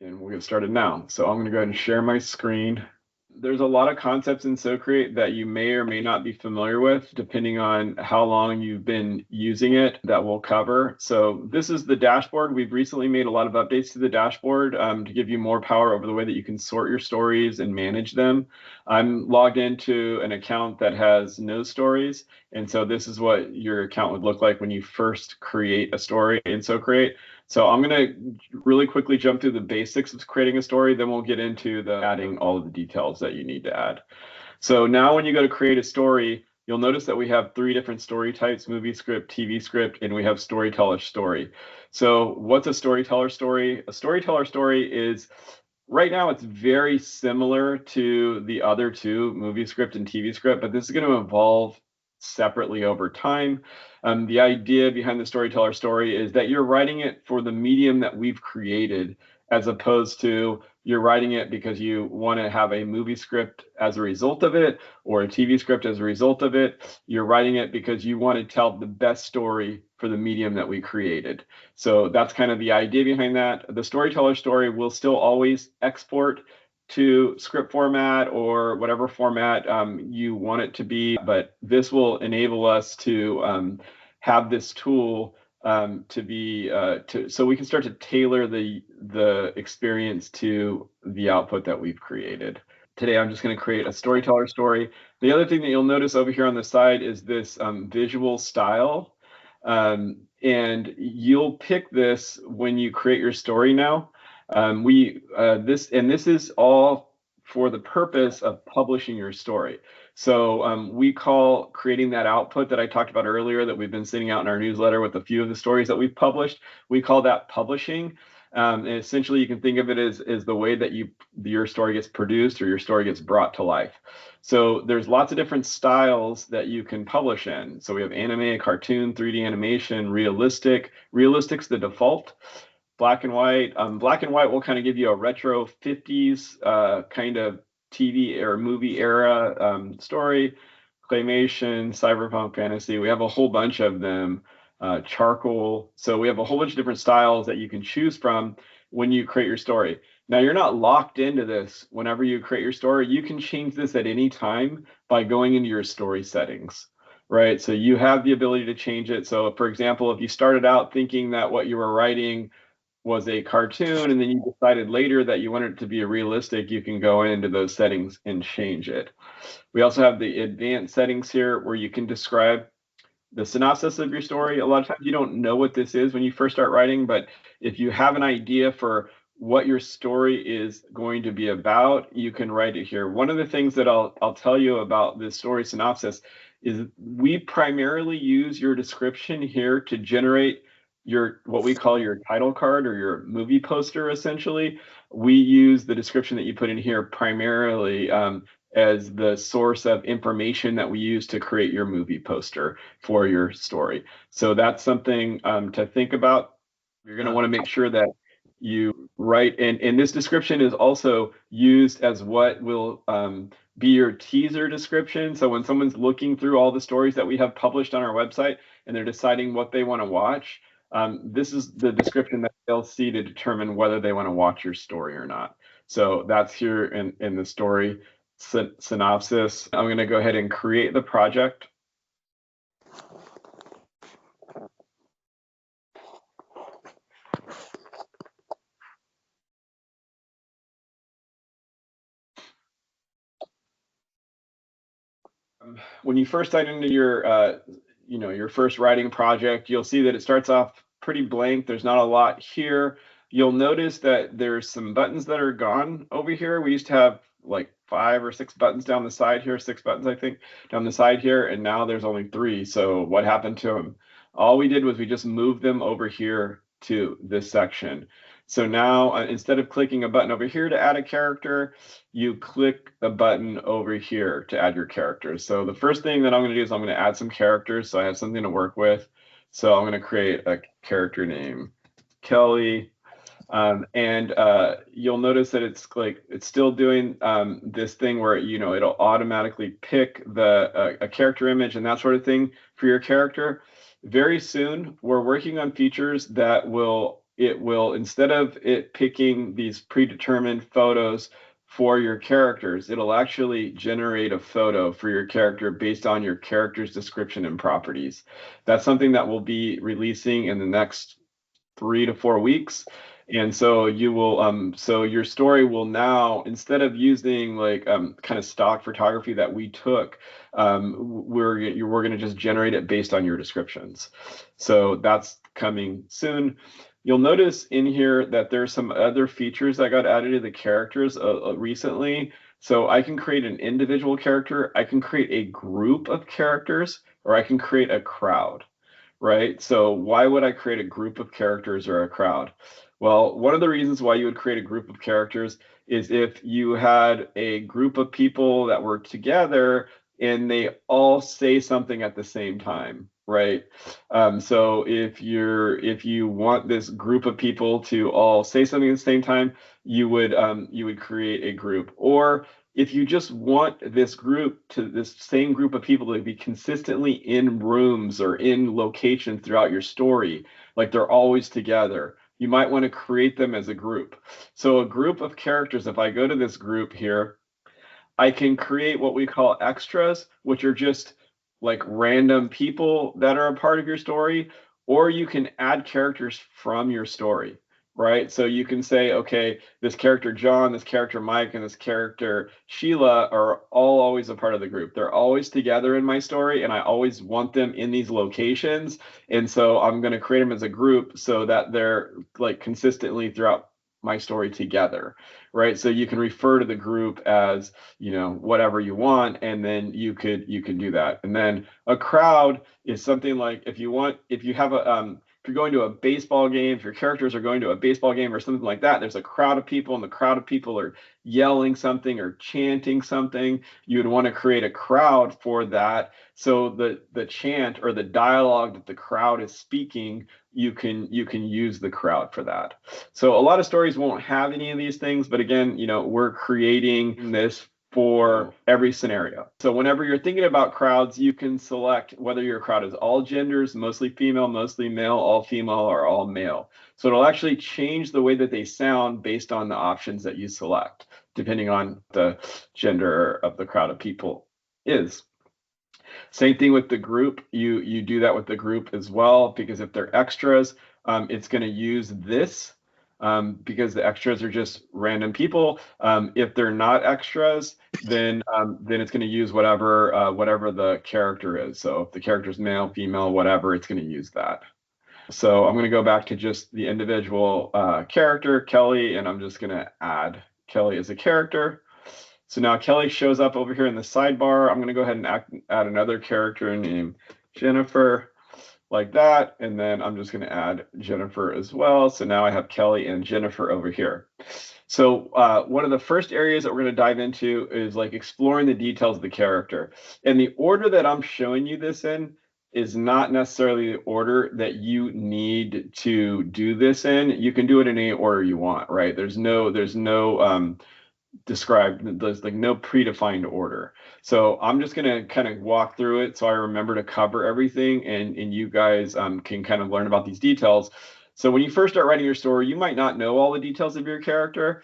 And we'll get started now. So I'm going to go ahead and share my screen. There's a lot of concepts in SoCreate that you may or may not be familiar with, depending on how long you've been using it, that we'll cover. So this is the dashboard. We've recently made a lot of updates to the dashboard to give you more power over the way that you can sort your stories and manage them. I'm logged into an account that has no stories. And so this is what your account would look like when you first create a story in SoCreate. So I'm going to really quickly jump through the basics of creating a story, then we'll get into the adding all of the details that you need to add. So now when you go to create a story, you'll notice that we have 3 different story types: movie script, TV script, and we have storyteller story. So what's a storyteller story? A storyteller story is, right now it's very similar to the other 2, movie script and TV script, but this is going to evolve separately over time. The idea behind the storyteller story is that you're writing it for the medium that we've created, as opposed to you're writing it because you want to have a movie script as a result of it or a TV script as a result of it. You're writing it because you want to tell the best story for the medium that we created. So that's kind of the idea behind that. The storyteller story will still always export to script format or whatever format you want it to be, but this will enable us to have this tool so we can start to tailor the experience to the output that we've created. Today, I'm just going to create a storyteller story. The other thing that you'll notice over here on the side is this visual style. And you'll pick this when you create your story now. This is all for the purpose of publishing your story. So we call creating that output that I talked about earlier, that we've been sending out in our newsletter with a few of the stories that we've published, we call that publishing. And essentially, you can think of it as the way that your story gets produced or your story gets brought to life. So there's lots of different styles that you can publish in. So we have anime, cartoon, 3D animation, realistic. Realistic's the default. Black and white. Black and white will kind of give you a retro 50s kind of TV or movie era story. Claymation, cyberpunk, fantasy. We have a whole bunch of them. Charcoal. So we have a whole bunch of different styles that you can choose from when you create your story. Now, you're not locked into this whenever you create your story. You can change this at any time by going into your story settings, right? So you have the ability to change it. So for example, if you started out thinking that what you were writing was a cartoon and then you decided later that you wanted it to be a realistic, you can go into those settings and change it. We also have the advanced settings here where you can describe the synopsis of your story. A lot of times you don't know what this is when you first start writing, but if you have an idea for what your story is going to be about, you can write it here. One of the things that I'll tell you about this story synopsis is we primarily use your description here to generate what we call your title card or your movie poster. Essentially, we use the description that you put in here primarily as the source of information that we use to create your movie poster for your story. So that's something to think about. You're going to want to make sure that you write, and this description is also used as what will be your teaser description. So when someone's looking through all the stories that we have published on our website and they're deciding what they want to watch, this is the description that they'll see to determine whether they want to watch your story or not. So that's here in the story synopsis. I'm going to go ahead and create the project. When you first sign into your first writing project, you'll see that it starts off pretty blank. There's not a lot here. You'll notice that there's some buttons that are gone over here. We used to have like 5 or 6 buttons down the side here, 6 buttons, I think, down the side here, and now there's only 3. So what happened to them? All we did was we just moved them over here to this section. So now instead of clicking a button over here to add a character, you click a button over here to add your characters. So the first thing that I'm going to do is I'm going to add some characters so I have something to work with. So I'm going to create a character named Kelly. You'll notice that it's still doing this thing where it'll automatically pick a character image and that sort of thing for your character. Very soon, we're working on features that will it will, instead of it picking these predetermined photos for your characters, it'll actually generate a photo for your character based on your character's description and properties. That's something that we'll be releasing in the next 3 to 4 weeks. And so you will, so your story will now, instead of using like kind of stock photography that we took, we're going to just generate it based on your descriptions. So that's coming soon. You'll notice in here that there's some other features that got added to the characters recently. So I can create an individual character, I can create a group of characters, or I can create a crowd. Right? So why would I create a group of characters or a crowd? Well, one of the reasons why you would create a group of characters is if you had a group of people that were together and they all say something at the same time, right? So if you want this group of people to all say something at the same time, you would create a group. Or if you just want this same group of people to be consistently in rooms or in locations throughout your story, like they're always together, you might want to create them as a group. So a group of characters, if I go to this group here, I can create what we call extras, which are just like random people that are a part of your story, or you can add characters from your story, right? So you can say, okay, this character John, this character Mike, and this character Sheila are all always a part of the group. They're always together in my story, and I always want them in these locations. And so I'm going to create them as a group so that they're like consistently throughout my story together, right? So you can refer to the group as, whatever you want, and then you can do that. And then a crowd is something like if you're going to a baseball game, if your characters are going to a baseball game or something like that, there's a crowd of people and the crowd of people are yelling something or chanting something, you would want to create a crowd for that. So the chant or the dialogue that the crowd is speaking, you can use the crowd for that. So a lot of stories won't have any of these things, but again, we're creating this for every scenario. So whenever you're thinking about crowds, you can select whether your crowd is all genders, mostly female, mostly male, all female, or all male. So it'll actually change the way that they sound based on the options that you select, depending on the gender of the crowd of people is. Same thing with the group. You do that with the group as well, because if they're extras, it's going to use this because the extras are just random people. If they're not extras, then it's going to use whatever the character is. So if the character is male, female, whatever, it's going to use that. So I'm going to go back to just the individual character, Kelly, and I'm just going to add Kelly as a character. So now Kelly shows up over here in the sidebar. I'm going to go ahead and add another character named Jennifer, like that. And then I'm just going to add Jennifer as well. So now I have Kelly and Jennifer over here. So one of the first areas that we're going to dive into is like exploring the details of the character. And the order that I'm showing you this in is not necessarily the order that you need to do this in. You can do it in any order you want, right? There's no described, there's like no predefined order. So I'm just going to kind of walk through it so I remember to cover everything, and you guys can kind of learn about these details. So when you first start writing your story, you might not know all the details of your character,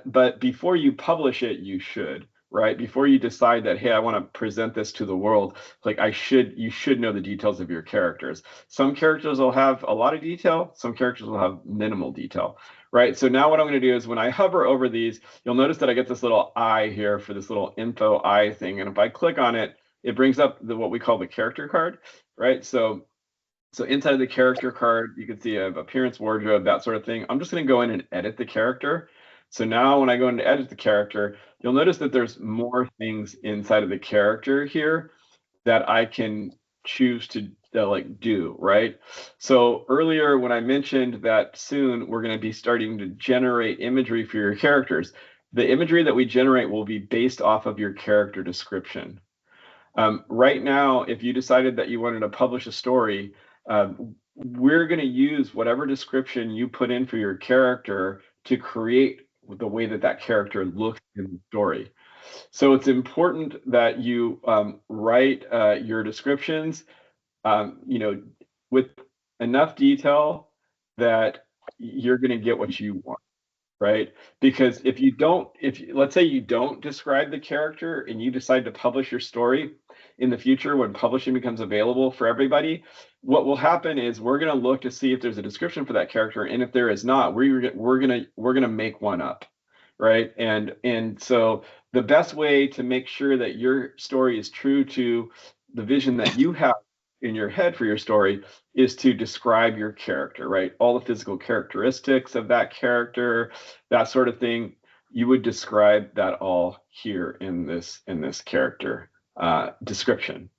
but before you publish it, you should, right? Before you decide that, hey, I want to present this to the world, like you should know the details of your characters. Some characters will have a lot of detail, some characters will have minimal detail. Right, so now what I'm going to do is when I hover over these, you'll notice that I get this little eye here for this little info eye thing. And if I click on it, it brings up what we call the character card, right? So inside of the character card, you can see a appearance, wardrobe, that sort of thing. I'm just going to go in and edit the character. So now when I go in to edit the character, you'll notice that there's more things inside of the character here that I can choose to do, right? So earlier when I mentioned that soon we're going to be starting to generate imagery for your characters, the imagery that we generate will be based off of your character description. Right now, if you decided that you wanted to publish a story, we're going to use whatever description you put in for your character to create the way that character looks in the story. So it's important that you write your descriptions, with enough detail that you're going to get what you want, right? Because let's say you don't describe the character and you decide to publish your story in the future when publishing becomes available for everybody, what will happen is we're going to look to see if there's a description for that character, and if there is not, we're going to make one up, right? And so the best way to make sure that your story is true to the vision that you have in your head for your story is to describe your character, right? All the physical characteristics of that character, that sort of thing. You would describe that all here in this character description,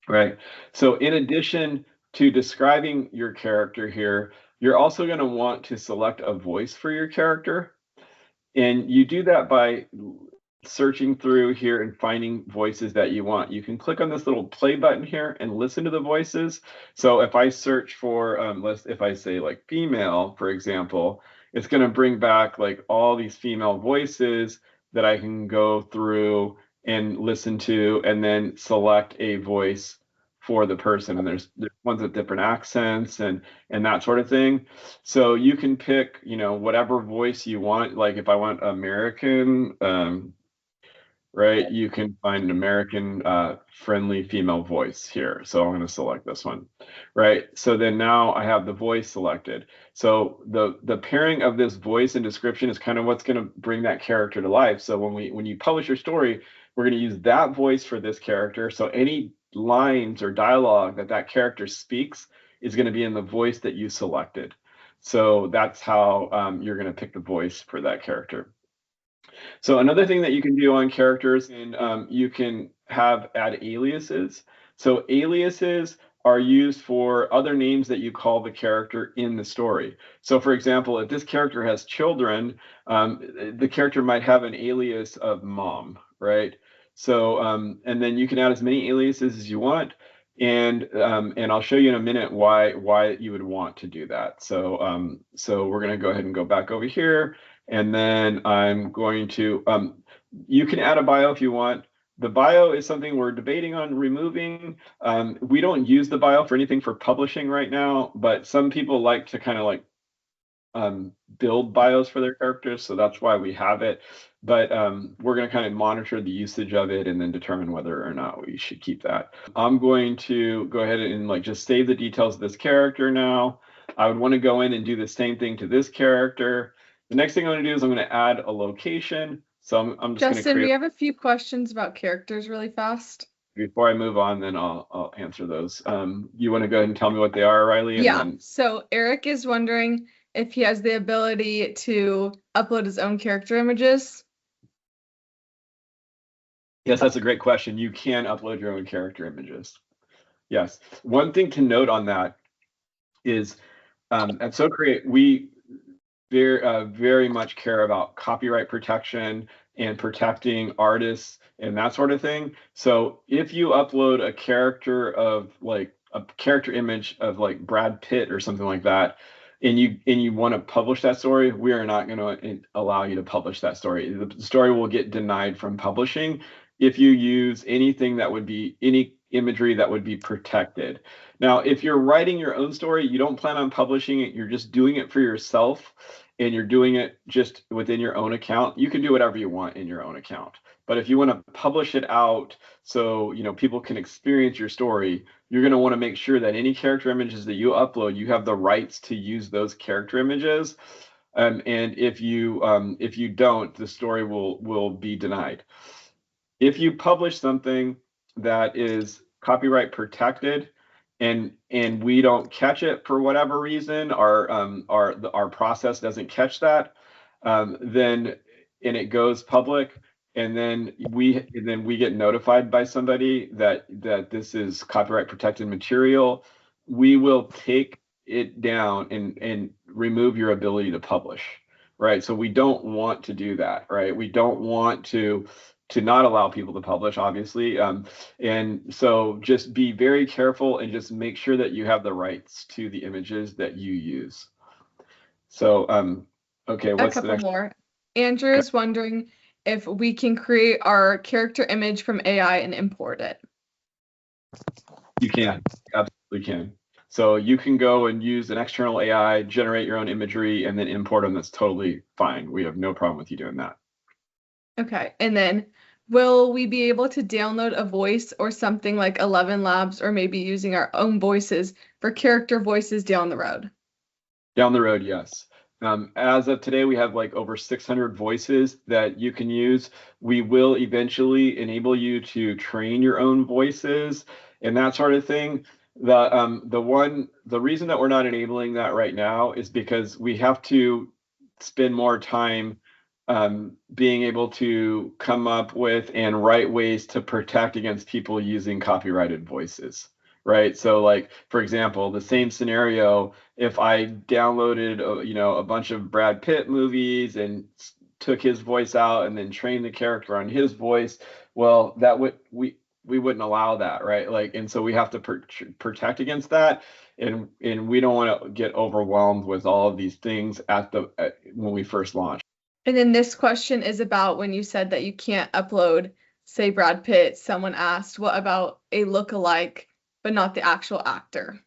right? So in addition to describing your character here, you're also going to want to select a voice for your character. And you do that by searching through here and finding voices that you want. You can click on this little play button here and listen to the voices. So if I search for, if I say like female, for example, it's going to bring back like all these female voices that I can go through and listen to, and then select a voice for the person. And there's ones with different accents and that sort of thing. So you can pick, whatever voice you want. Like if I want American, right, you can find an American friendly female voice here. So I'm going to select this one, right? So then now I have the voice selected. So the pairing of this voice and description is kind of what's going to bring that character to life. So when you publish your story, we're going to use that voice for this character. So any lines or dialogue that character speaks is going to be in the voice that you selected. So that's how you're going to pick the voice for that character. So another thing that you can do on characters, and you can add aliases. So aliases are used for other names that you call the character in the story. So for example, if this character has children, the character might have an alias of mom, right? So, and then you can add as many aliases as you want. And I'll show you in a minute why you would want to do that. So so we're going to go ahead and go back over here. And then I'm going to, you can add a bio if you want. The bio is something we're debating on removing. We don't use the bio for anything for publishing right now, but some people like to kind of like build bios for their characters, so that's why we have it. But we're going to kind of monitor the usage of it and then determine whether or not we should keep that. I'm going to go ahead and like just save the details of this character now. I would want to go in and do the same thing to this character. The next thing I'm going to do is I'm going to add a location. So I'm just going to Justin, we have a few questions about characters really fast. Before I move on, then I'll answer those. You want to go ahead and tell me what they are, Riley? Yeah. So Eric is wondering if he has the ability to upload his own character images. Yes, that's a great question. You can upload your own character images. Yes. One thing to note on that is at SoCreate, we very much care about copyright protection and protecting artists and that sort of thing. So if you upload a character image of like Brad Pitt or something like that, and you want to publish that story, we are not going to allow you to publish that story. The story will get denied from publishing if you use anything that would be any imagery that would be protected. Now, if you're writing your own story, you don't plan on publishing it, you're just doing it for yourself, and you're doing it just within your own account, you can do whatever you want in your own account. But if you want to publish it out so people can experience your story, you're going to want to make sure that any character images that you upload, you have the rights to use those character images. And if you don't, the story will be denied. If you publish something that is copyright protected and we don't catch it for whatever reason, our process doesn't catch that, then and it goes public, and then we get notified by somebody that this is copyright protected material, we will take it down and remove your ability to publish, right? So we don't want to do that, right? We don't want to not allow people to publish, obviously. And so just be very careful and just make sure that you have the rights to the images that you use. So, okay, what's the next? A couple more. Andrew is wondering if we can create our character image from AI and import it. You can, absolutely can. So you can go and use an external AI, generate your own imagery, and then import them. That's totally fine. We have no problem with you doing that. Okay. And then will we be able to download a voice or something like 11 Labs or maybe using our own voices for character voices down the road? Down the road, yes. As of today, we have like over 600 voices that you can use. We will eventually enable you to train your own voices and that sort of thing. The reason that we're not enabling that right now is because we have to spend more time being able to come up with and write ways to protect against people using copyrighted voices, right? So, like for example, the same scenario, if I downloaded a bunch of Brad Pitt movies and took his voice out and then trained the character on his voice, well, that would we wouldn't allow that, right? Like, and so we have to protect against that, and we don't want to get overwhelmed with all of these things when we first launch. And then this question is about when you said that you can't upload, say, Brad Pitt. Someone asked, what about a look-alike, but not the actual actor?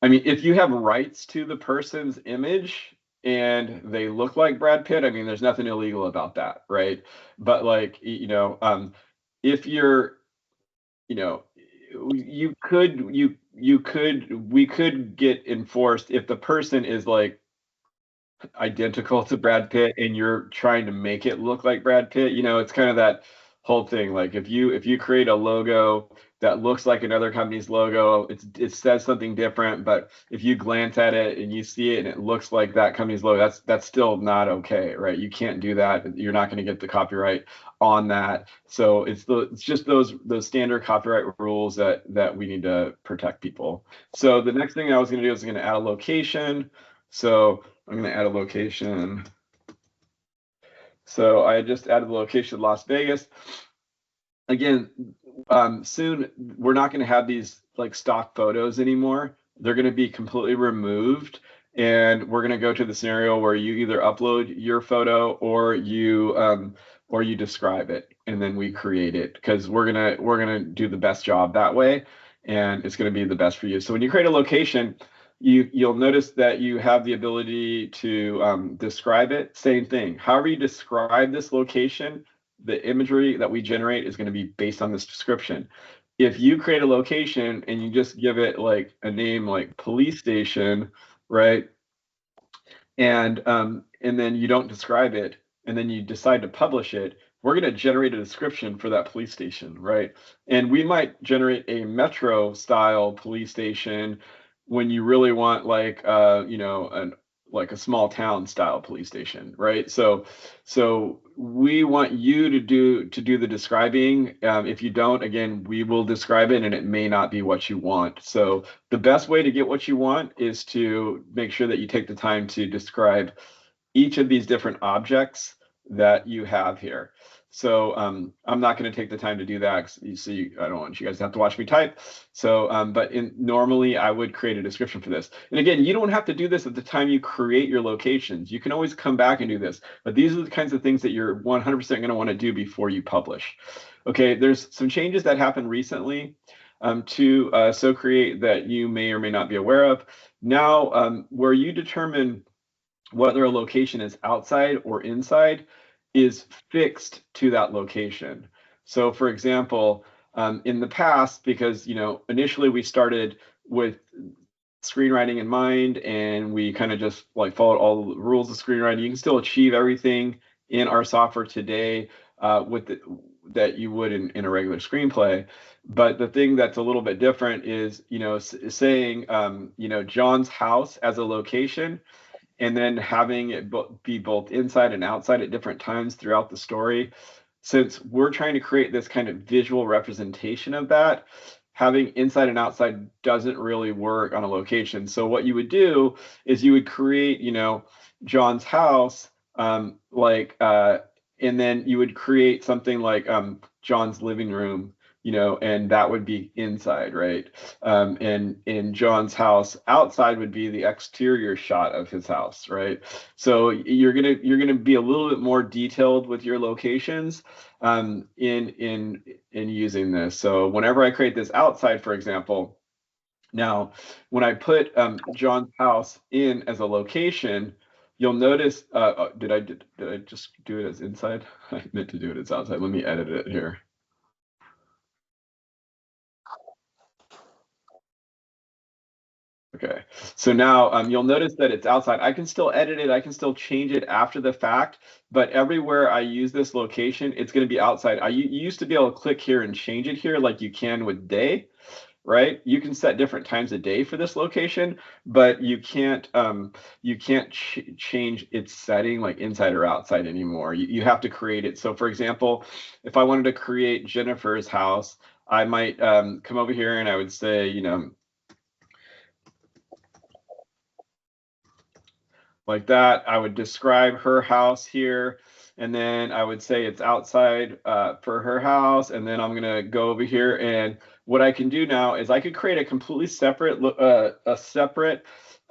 I mean, if you have rights to the person's image and they look like Brad Pitt, I mean, there's nothing illegal about that, right? But like, if you're, you know, we could get enforced if the person is like identical to Brad Pitt and you're trying to make it look like Brad Pitt, it's kind of that whole thing. Like if you create a logo that looks like another company's logo, it says something different, but if you glance at it and you see it and it looks like that company's logo, that's still not okay, right? You can't do that. You're not going to get the copyright on that. So it's just those standard copyright rules that we need to protect people. So the next thing I was going to do is going to add a location. So I'm going to add a location. So I just added the location Las Vegas. Again, soon we're not going to have these like stock photos anymore. They're going to be completely removed. And we're going to go to the scenario where you either upload your photo or you describe it and then we create it, because we're gonna do the best job that way, and it's going to be the best for you. So when you create a location, you'll notice that you have the ability to describe it. Same thing. However you describe this location, the imagery that we generate is going to be based on this description. If you create a location and you just give it like a name like police station, right? And then you don't describe it, and then you decide to publish it, we're going to generate a description for that police station, right? And we might generate a metro style police station when you really want like like a small town style police station, right? So we want you to do the describing. If you don't, again, we will describe it and it may not be what you want. So the best way to get what you want is to make sure that you take the time to describe each of these different objects that you have here. So I'm not going to take the time to do that, 'cause I don't want you guys to have to watch me type. So, but normally I would create a description for this. And again, you don't have to do this at the time you create your locations. You can always come back and do this. But these are the kinds of things that you're 100% going to want to do before you publish. Okay, there's some changes that happened recently to SoCreate that you may or may not be aware of. Now, where you determine whether a location is outside or inside is fixed to that location. So for example, in the past, because initially we started with screenwriting in mind and we kind of just like followed all the rules of screenwriting, you can still achieve everything in our software today that you would in a regular screenplay. But the thing that's a little bit different is saying John's house as a location, and then having it be both inside and outside at different times throughout the story. Since we're trying to create this kind of visual representation of that, having inside and outside doesn't really work on a location. So what you would do is you would create, John's house, and then you would create something like John's living room, and that would be inside, right? And in John's house, outside would be the exterior shot of his house, right? So you're gonna be a little bit more detailed with your locations in using this. So whenever I create this outside, for example, Now, when I put John's house in as a location, you'll notice, did I just do it as inside? I meant to do it as outside. Let me edit it here. Okay, so now you'll notice that it's outside. I can still edit it, I can still change it after the fact, but everywhere I use this location, it's going to be outside. You used to be able to click here and change it here like you can with day, right? You can set different times of day for this location, but you can't change its setting like inside or outside anymore. You have to create it. So for example, if I wanted to create Jennifer's house, I might come over here and I would say, like that. I would describe her house here, and then I would say it's outside for her house, and then I'm gonna go over here, and what I can do now is I could create a completely separate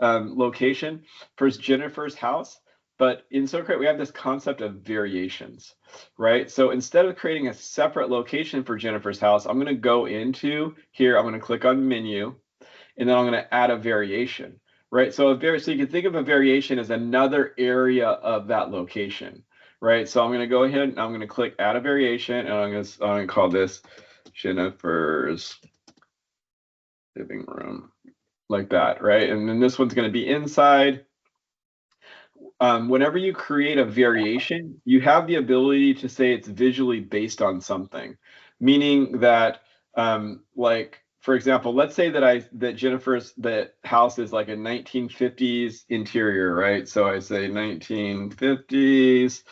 location for Jennifer's house. But in SoCreate, we have this concept of variations, right? So instead of creating a separate location for Jennifer's house, I'm going to go into here, I'm going to click on menu, and then I'm going to add a variation, right? So so you can think of a variation as another area of that location, right? So I'm going to go ahead and I'm going to click add a variation, and I'm going to call this Jennifer's living room, like that, right? And then this one's going to be inside. Whenever you create a variation, you have the ability to say it's visually based on something, meaning that, like, for example, let's say that Jennifer's that house is like a 1950s interior, right? So I say 1950s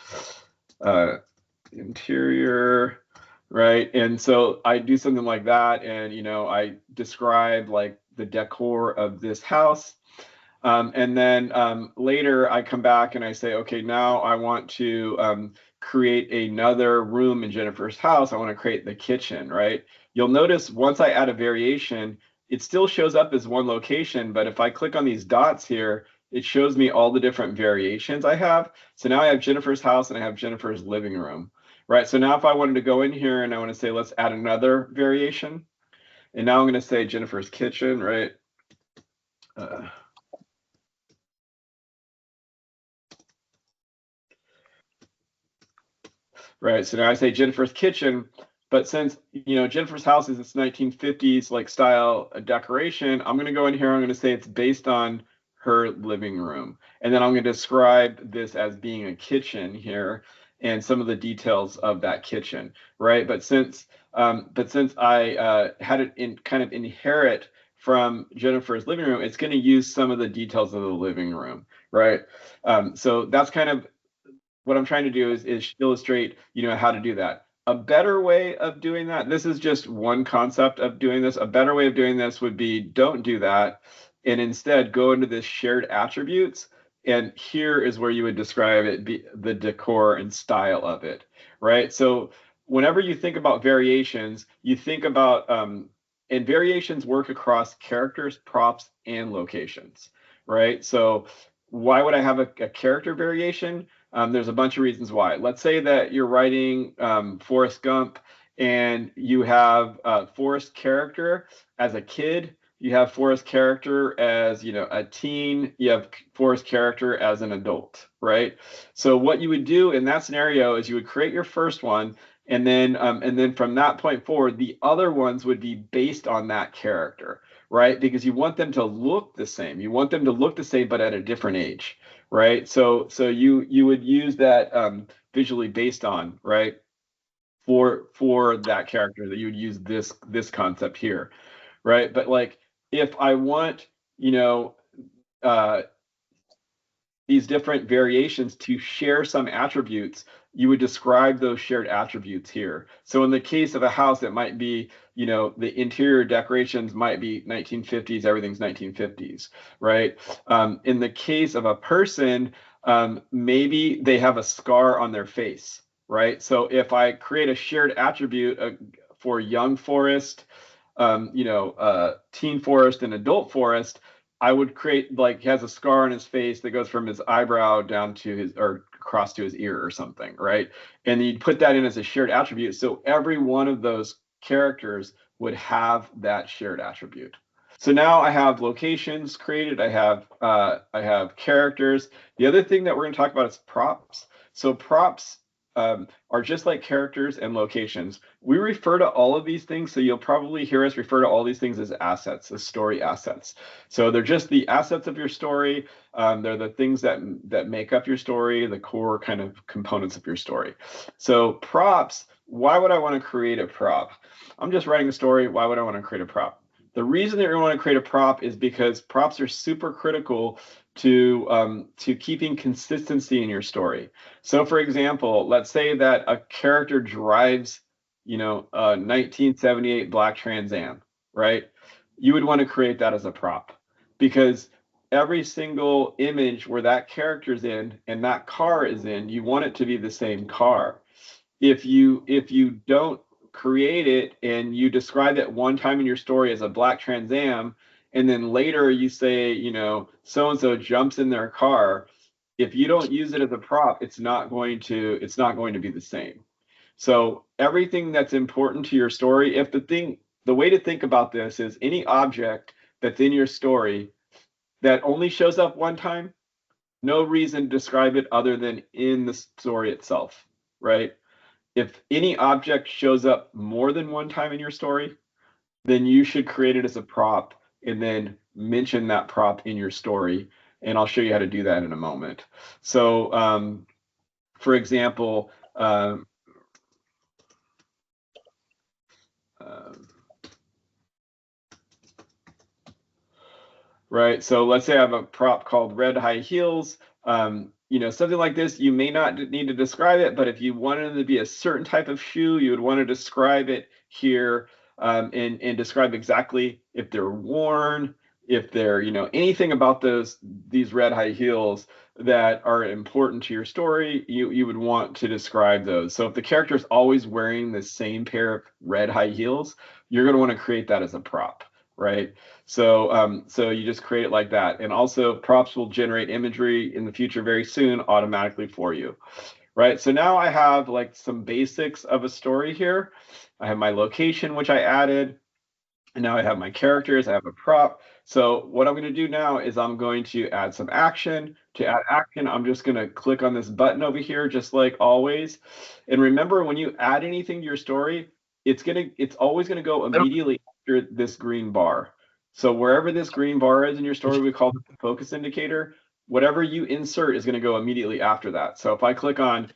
interior, right? And so I do something like that, and I describe like the decor of this house. And then later I come back and I say, okay, now I want to create another room in Jennifer's house. I want to create the kitchen, right? You'll notice once I add a variation, it still shows up as one location, but if I click on these dots here, it shows me all the different variations I have. So now I have Jennifer's house and I have Jennifer's living room, right? So now if I wanted to go in here and I want to say, let's add another variation, and now I'm going to say Jennifer's kitchen, right? Right. So now I say Jennifer's kitchen, but since Jennifer's house is this 1950s like style decoration, I'm going to go in here. I'm going to say it's based on her living room, and then I'm going to describe this as being a kitchen here and some of the details of that kitchen, right? But since I had it in kind of inherit from Jennifer's living room, it's going to use some of the details of the living room, right? So that's kind of what I'm trying to do is illustrate, how to do that. A better way of doing that, this is just one concept of doing this. A better way of doing this would be don't do that and instead go into this shared attributes. And here is where you would describe it, the decor and style of it, right? So whenever you think about variations, you think about, and variations work across characters, props, and locations, right? So why would I have a character variation? There's a bunch of reasons why. Let's say that you're writing Forrest Gump and you have Forrest character as a kid, you have Forrest character as a teen, you have Forrest character as an adult, right? So what you would do in that scenario is you would create your first one, and then from that point forward, the other ones would be based on that character, right? Because you want them to look the same. You want them to look the same, but at a different age, right? So you would use that visually based on, right, for that character, that you would use this concept here, right? But like if I want, you know, uh, these different variations to share some attributes, you would describe those shared attributes here. So in the case of a house, it might be, the interior decorations might be 1950s, everything's 1950s, right? In the case of a person, maybe they have a scar on their face, right? So if I create a shared attribute for young forest, teen forest and adult forest, I would create like he has a scar on his face that goes from his eyebrow down to his or across to his ear or something, right? And you'd put that in as a shared attribute. So every one of those characters would have that shared attribute. So now I have locations created. I have characters. The other thing that we're going to talk about is props. So props are just like characters and locations. We refer to all of these things, so you'll probably hear us refer to all these things as assets, as story assets. So they're just the assets of your story. They're the things that make up your story, the core kind of components of your story. So props, why would I want to create a prop? I'm just writing a story. Why would I want to create a prop? The reason that you want to create a prop is because props are super critical to keeping consistency in your story. So, for example, let's say that a character drives, a 1978 black Trans Am, right? You would want to create that as a prop because every single image where that character's in and that car is in, you want it to be the same car. If you don't create it and you describe it one time in your story as a black Trans Am, and then later you say, so and so jumps in their car, if you don't use it as a prop, it's not going to be the same. So everything that's important to your story, the way to think about this is any object that's in your story that only shows up one time, no reason to describe it other than in the story itself, right? If any object shows up more than one time in your story, then you should create it as a prop and then mention that prop in your story. And I'll show you how to do that in a moment. So, for example, right? So let's say I have a prop called red high heels. Something like this, you may not need to describe it, but if you wanted them to be a certain type of shoe, you would want to describe it here, and describe exactly if they're worn, if they're, anything about these red high heels that are important to your story, you would want to describe those. So if the character is always wearing the same pair of red high heels, you're going to want to create that as a prop, right? So you just create it like that. And also props will generate imagery in the future very soon automatically for you, right? So now I have like some basics of a story here. I have my location, which I added. And now I have my characters, I have a prop. So what I'm going to do now is I'm going to add some action. To add action, I'm just going to click on this button over here, just like always. And remember, when you add anything to your story, it's always going to go immediately after this green bar. So wherever this green bar is in your story, we call it the focus indicator. Whatever you insert is going to go immediately after that. So if I click on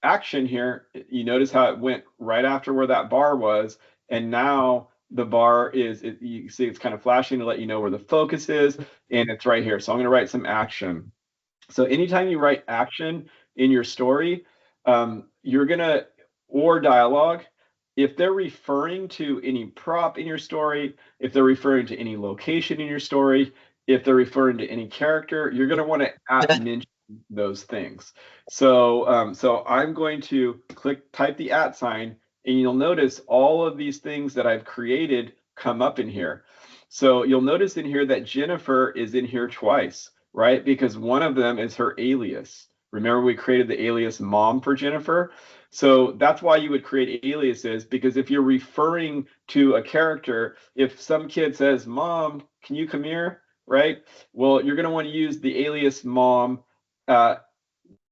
action here, you notice how it went right after where that bar was. And now the bar you see it's kind of flashing to let you know where the focus is, and it's right here. So I'm going to write some action. So anytime you write action in your story, you're going to, or dialogue, if they're referring to any prop in your story, if they're referring to any location in your story, if they're referring to any character, you're going to want to mention those things. So I'm going to type the @ sign, and you'll notice all of these things that I've created come up in here. So you'll notice in here that Jennifer is in here twice, right? Because one of them is her alias. Remember, we created the alias mom for Jennifer. So that's why you would create aliases, because if you're referring to a character, if some kid says, "Mom, can you come here?" Right? Well, you're going to want to use the alias mom, and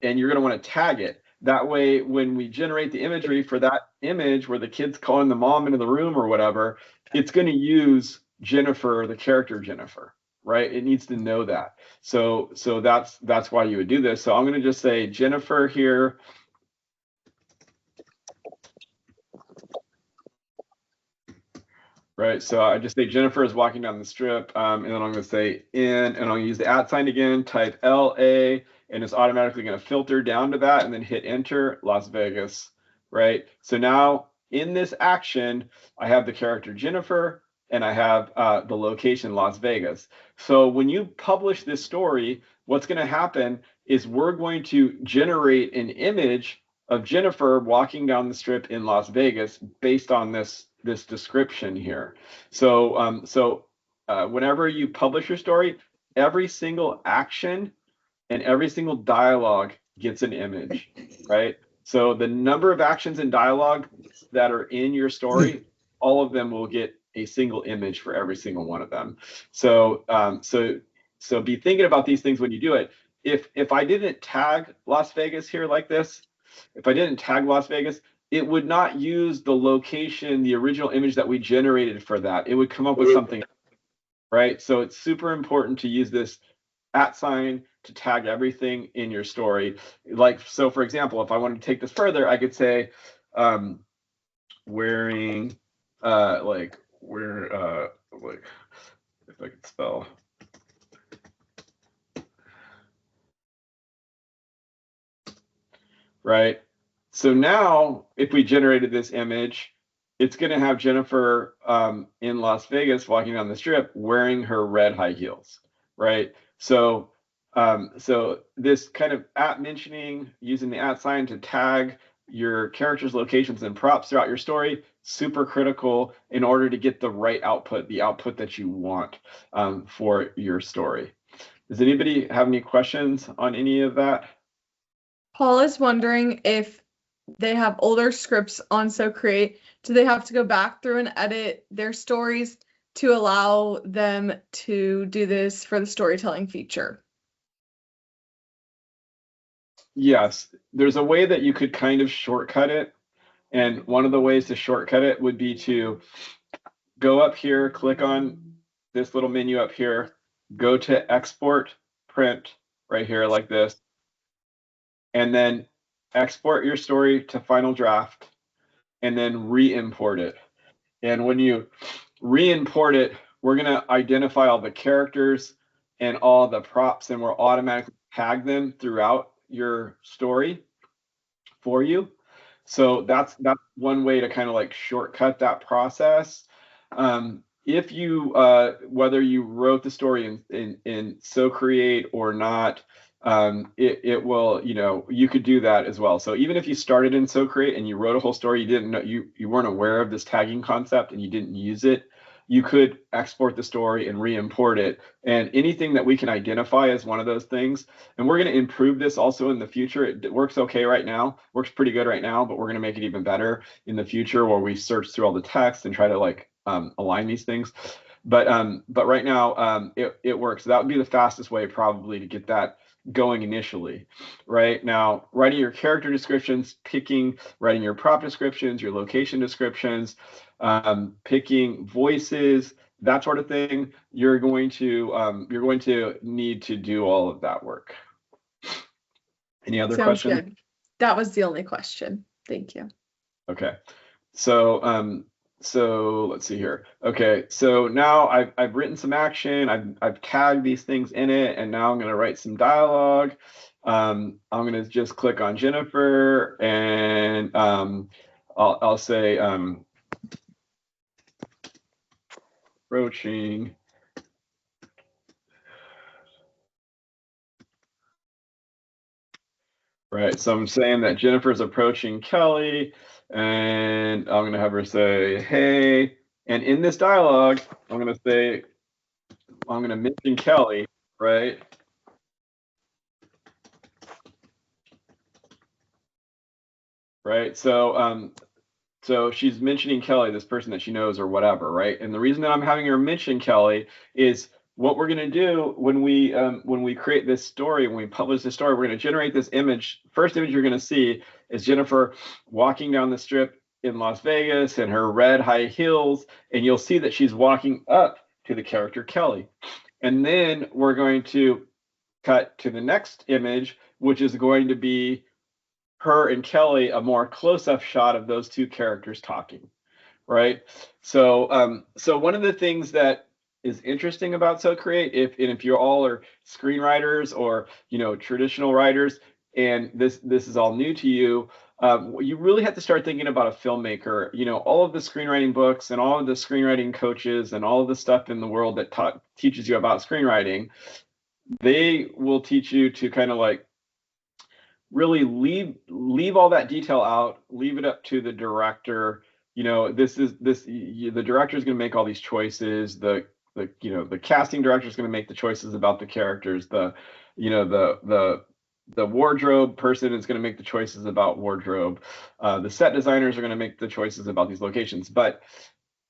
you're going to want to tag it. That way, when we generate the imagery for that image where the kid's calling the mom into the room or whatever, it's going to use Jennifer, the character Jennifer, right? It needs to know that. So that's why you would do this. So I'm going to just say Jennifer here. Right, so I just say Jennifer is walking down the strip, and then I'm going to say in, and I'll use the @ sign again, type LA, and it's automatically going to filter down to that, and then hit enter, Las Vegas, right? So now in this action, I have the character Jennifer, and I have the location Las Vegas. So when you publish this story, what's going to happen is we're going to generate an image of Jennifer walking down the strip in Las Vegas based on this description here. So whenever you publish your story, every single action and every single dialogue gets an image, right? So the number of actions and dialogue that are in your story, all of them will get a single image for every single one of them. So so be thinking about these things when you do it. If I didn't tag Las Vegas here like this, if I didn't tag Las Vegas, it would not use the location, the original image that we generated for that. It would come up with something, right? So it's super important to use this @ sign to tag everything in your story. Like, so for example, if I wanted to take this further, I could say wearing like if I could spell, right? So now if we generated this image, it's going to have Jennifer in Las Vegas walking down the strip wearing her red high heels, right? So so this kind of @ mentioning, using the @ sign to tag your characters, locations, and props throughout your story, super critical in order to get the right output, the output that you want for your story. Does anybody have any questions on any of that? Paul is wondering if they have older scripts on SoCreate, do they have to go back through and edit their stories to allow them to do this for the storytelling feature? Yes, there's a way that you could kind of shortcut it. And one of the ways to shortcut it would be to go up here, click on this little menu up here, go to export print right here like this, and then export your story to final draft, and then re-import it. And when you re-import it, we're going to identify all the characters and all the props, and we'll automatically tag them throughout your story for you. So that's one way to kind of like shortcut that process. If you whether you wrote the story in SoCreate or not, it will, you know, you could do that as well. So even if you started in SoCreate and you wrote a whole story, you didn't know, you weren't aware of this tagging concept and you didn't use it, you could export the story and re-import it. And anything that we can identify as one of those things, and we're going to improve this also in the future. It works okay right now, works pretty good right now, but we're going to make it even better in the future where we search through all the text and try to like align these things. But right now it works. That would be the fastest way probably to get that going initially. Right now, writing your character descriptions, writing your prop descriptions, your location descriptions, picking voices, that sort of thing, you're going to need to do all of that work. Any other Sounds questions? good. That was the only question. Thank you. Okay. So so let's see here. Okay, so now I've written some action, I've tagged these things in it, and now I'm going to write some dialogue. I'm going to just click on Jennifer, and I'll say approaching. Right, so I'm saying that Jennifer's approaching Kelly, and I'm going to have her say, hey. And in this dialogue, I'm going to mention Kelly, right? Right, so she's mentioning Kelly, this person that she knows or whatever, right? And the reason that I'm having her mention Kelly is what we're going to do when we create this story, when we publish this story, we're going to generate this image. First image you're going to see is Jennifer walking down the strip in Las Vegas in her red high heels, and you'll see that she's walking up to the character Kelly. And then we're going to cut to the next image, which is going to be her and Kelly, a more close-up shot of those two characters talking, right? So so one of the things that is interesting about SoCreate, if you all are screenwriters or, you know, traditional writers, and this is all new to you, you really have to start thinking about a filmmaker. You know, all of the screenwriting books and all of the screenwriting coaches and all of the stuff in the world that teaches you about screenwriting, they will teach you to kind of like really leave all that detail out, leave it up to the director. You know, the director is going to make all these choices. The casting director is going to make the choices about the characters. The wardrobe person is going to make the choices about wardrobe. The set designers are going to make the choices about these locations. But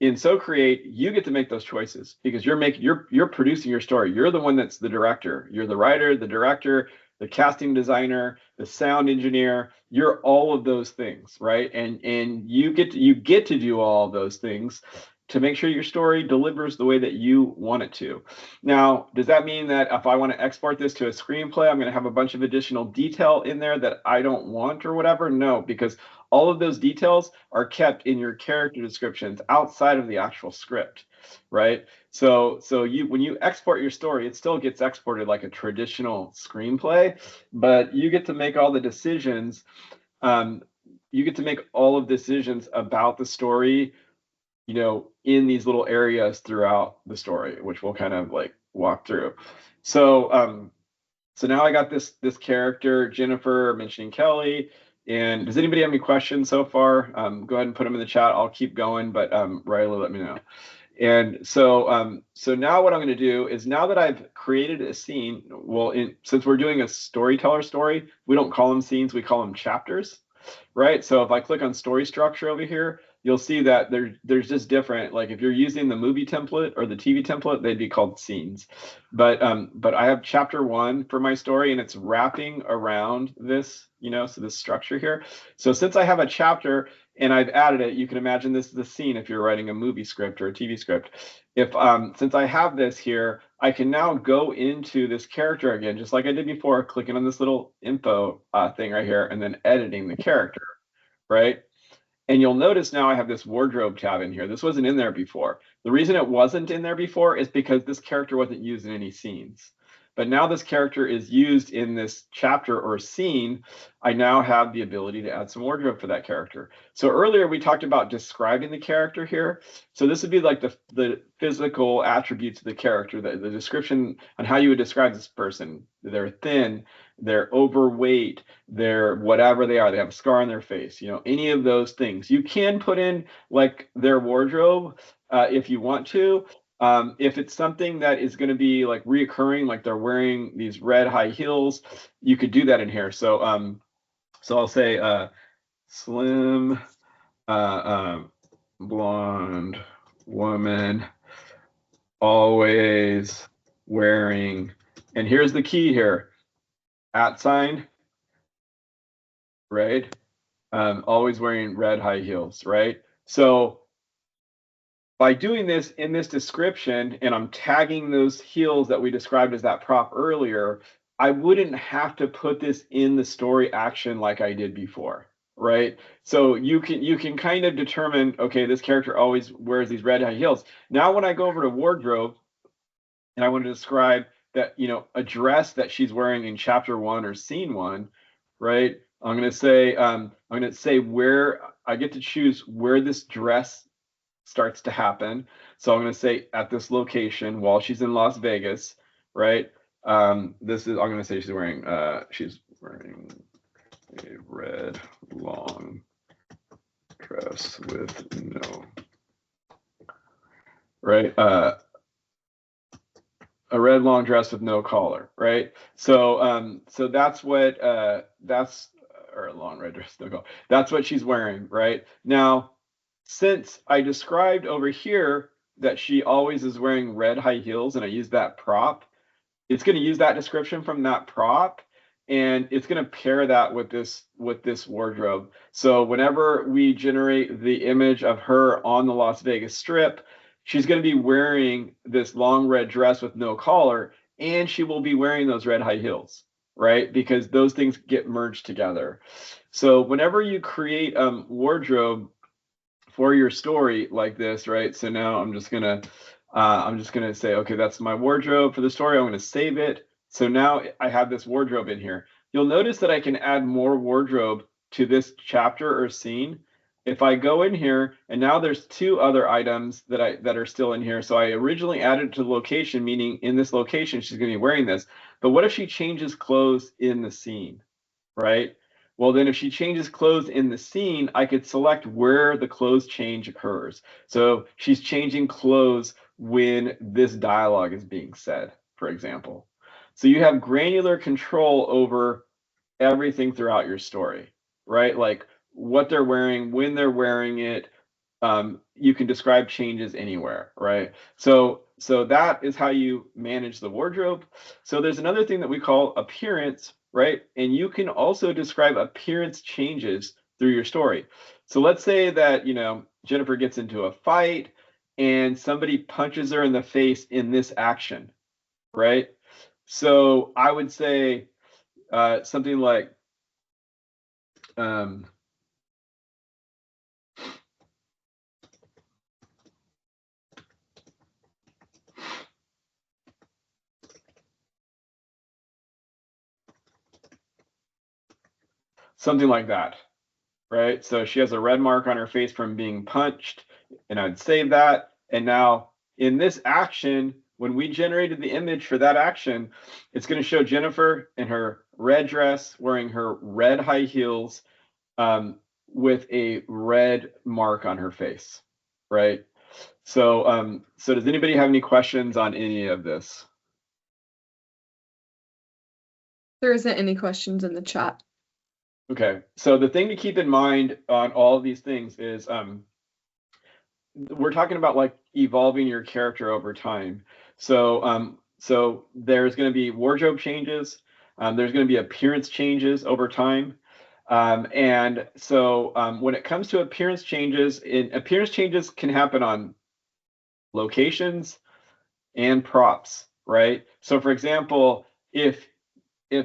in SoCreate, you get to make those choices because you're producing your story. You're the one that's the director. You're the writer, the director, the casting designer, the sound engineer. You're all of those things, right? And you get to do all of those things to make sure your story delivers the way that you want it to. Now, does that mean that if I want to export this to a screenplay, I'm going to have a bunch of additional detail in there that I don't want or whatever? No, because all of those details are kept in your character descriptions outside of the actual script, right? So when you export your story, it still gets exported like a traditional screenplay, but you get to make all the decisions. You get to make all of decisions about the story, in these little areas throughout the story, which we'll kind of like walk through. So now I got this character, Jennifer, mentioning Kelly. And does anybody have any questions so far? Go ahead and put them in the chat. I'll keep going, but Riley, let me know. And so now what I'm going to do is, now that I've created a scene, since we're doing a storyteller story, we don't call them scenes, we call them chapters, right? So if I click on story structure over here, you'll see that there's just different, like if you're using the movie template or the TV template, they'd be called scenes. But I have chapter 1 for my story, and it's wrapping around this, so this structure here. So since I have a chapter and I've added it, you can imagine this is a scene if you're writing a movie script or a TV script. Since I have this here, I can now go into this character again, just like I did before, clicking on this little info thing right here, and then editing the character, right? And you'll notice now I have this wardrobe tab in here. This wasn't in there before. The reason it wasn't in there before is because this character wasn't used in any scenes. But now this character is used in this chapter or scene. I now have the ability to add some wardrobe for that character. So earlier we talked about describing the character here. So this would be like the physical attributes of the character, the description on how you would describe this person. They're thin, they're overweight, they're whatever they are, they have a scar on their face, any of those things. You can put in like their wardrobe if you want to. If it's something that is going to be like reoccurring, like they're wearing these red high heels, you could do that in here. So I'll say slim blonde woman, always wearing, and here's the key here, @ right? Always wearing red high heels, right? So by doing this in this description, and I'm tagging those heels that we described as that prop earlier, I wouldn't have to put this in the story action like I did before, right? So you can kind of determine, okay, this character always wears these red high heels. Now when I go over to wardrobe and I want to describe that, a dress that she's wearing in chapter 1 or scene 1, right? I'm going to say where I get to choose where this dress starts to happen. So I'm going to say at this location while she's in Las Vegas, right? I'm going to say she's wearing a red long dress with no, right? A red long dress with no collar, right? So that's what or a long red dress, no collar. That's what she's wearing, right? Now, since I described over here that she always is wearing red high heels, and I use that prop, it's going to use that description from that prop, and it's going to pair that with this wardrobe. So whenever we generate the image of her on the Las Vegas Strip, she's going to be wearing this long red dress with no collar, and she will be wearing those red high heels, right? Because those things get merged together. So whenever you create wardrobe for your story like this, right? So now I'm just gonna say, okay, that's my wardrobe for the story. I'm gonna save it. So now I have this wardrobe in here. You'll notice that I can add more wardrobe to this chapter or scene. If I go in here, and now there's 2 other items that are still in here. So I originally added to the location, meaning in this location she's gonna be wearing this. But what if she changes clothes in the scene, right? Well, then if she changes clothes in the scene, I could select where the clothes change occurs. So she's changing clothes when this dialogue is being said, for example. So you have granular control over everything throughout your story, right? Like what they're wearing, when they're wearing it, you can describe changes anywhere, right? So that is how you manage the wardrobe. So there's another thing that we call appearance, right? And you can also describe appearance changes through your story. So let's say that, Jennifer gets into a fight and somebody punches her in the face in this action, right? So I would say something like, um, something like that, right? So she has a red mark on her face from being punched, and I'd save that. And now in this action, when we generated the image for that action, it's going to show Jennifer in her red dress, wearing her red high heels, with a red mark on her face, right? So, so does anybody have any questions on any of this? There isn't any questions in the chat. Okay, so the thing to keep in mind on all of these things is we're talking about like evolving your character over time. So there's going to be wardrobe changes. There's going to be appearance changes over time. And so when it comes to appearance changes, appearance changes can happen on locations and props, right? So for example, if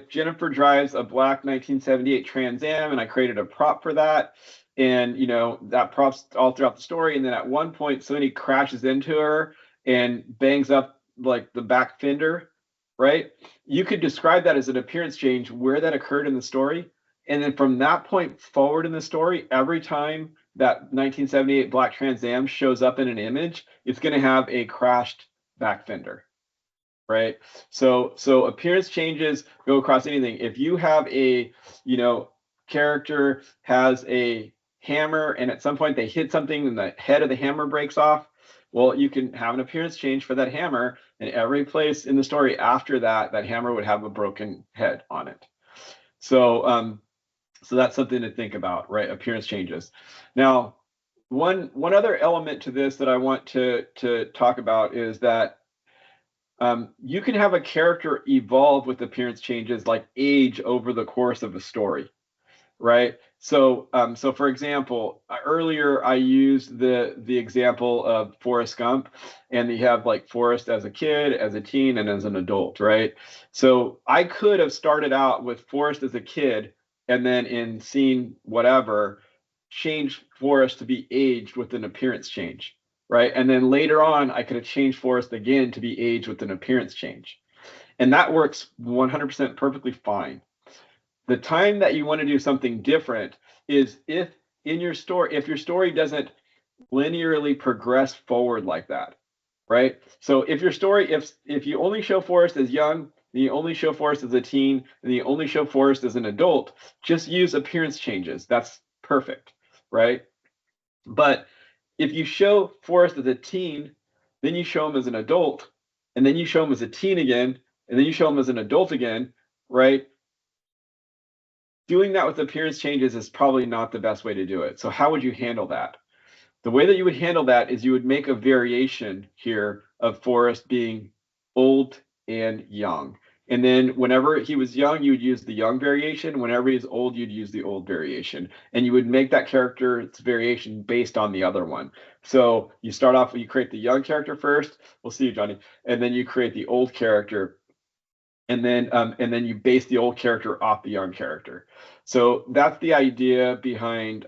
Jennifer drives a black 1978 Trans Am and I created a prop for that, and that prop's all throughout the story, and then at one point somebody crashes into her and bangs up like the back fender, right? You could describe that as an appearance change where that occurred in the story, and then from that point forward in the story, every time that 1978 black Trans Am shows up in an image, it's going to have a crashed back fender, right? So appearance changes go across anything. If you have a character has a hammer and at some point they hit something and the head of the hammer breaks off, well, you can have an appearance change for that hammer, and every place in the story after that hammer would have a broken head on it. So so that's something to think about, right? Appearance changes. Now, one other element to this that I want to talk about is that you can have a character evolve with appearance changes, like age over the course of a story, right? So for example, earlier I used the example of Forrest Gump, and you have like Forrest as a kid, as a teen, and as an adult, right? So I could have started out with Forrest as a kid, and then in scene whatever, change Forrest to be aged with an appearance change, right? And then later on, I could have changed Forrest again to be aged with an appearance change. And that works 100% perfectly fine. The time that you want to do something different is if your story doesn't linearly progress forward like that, right? So if your story, if you only show Forrest as young, and you only show Forrest as a teen, and you only show Forrest as an adult, just use appearance changes. That's perfect, right? But if you show Forrest as a teen, then you show him as an adult, and then you show him as a teen again, and then you show him as an adult again, right? Doing that with appearance changes is probably not the best way to do it. So how would you handle that? The way that you would handle that is you would make a variation here of Forrest being old and young. And then whenever he was young, you would use the young variation. Whenever he's old, you'd use the old variation. And you would make that character's variation based on the other one. So you start off, you create the young character first. We'll see you, Johnny. And then you create the old character. And then you base the old character off the young character. So that's the idea behind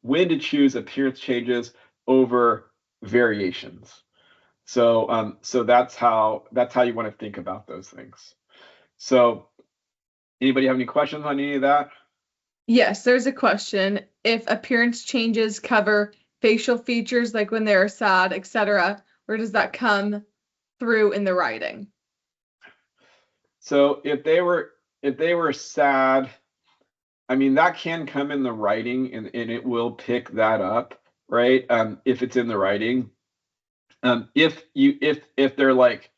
when to choose appearance changes over variations. So that's how you want to think about those things. So anybody have any questions on any of that? Yes, there's a question. If appearance changes cover facial features like when they're sad, etc., where does that come through in the writing? So if they were sad, I mean, that can come in the writing, and it will pick that up, right? If it's in the writing. If they're like,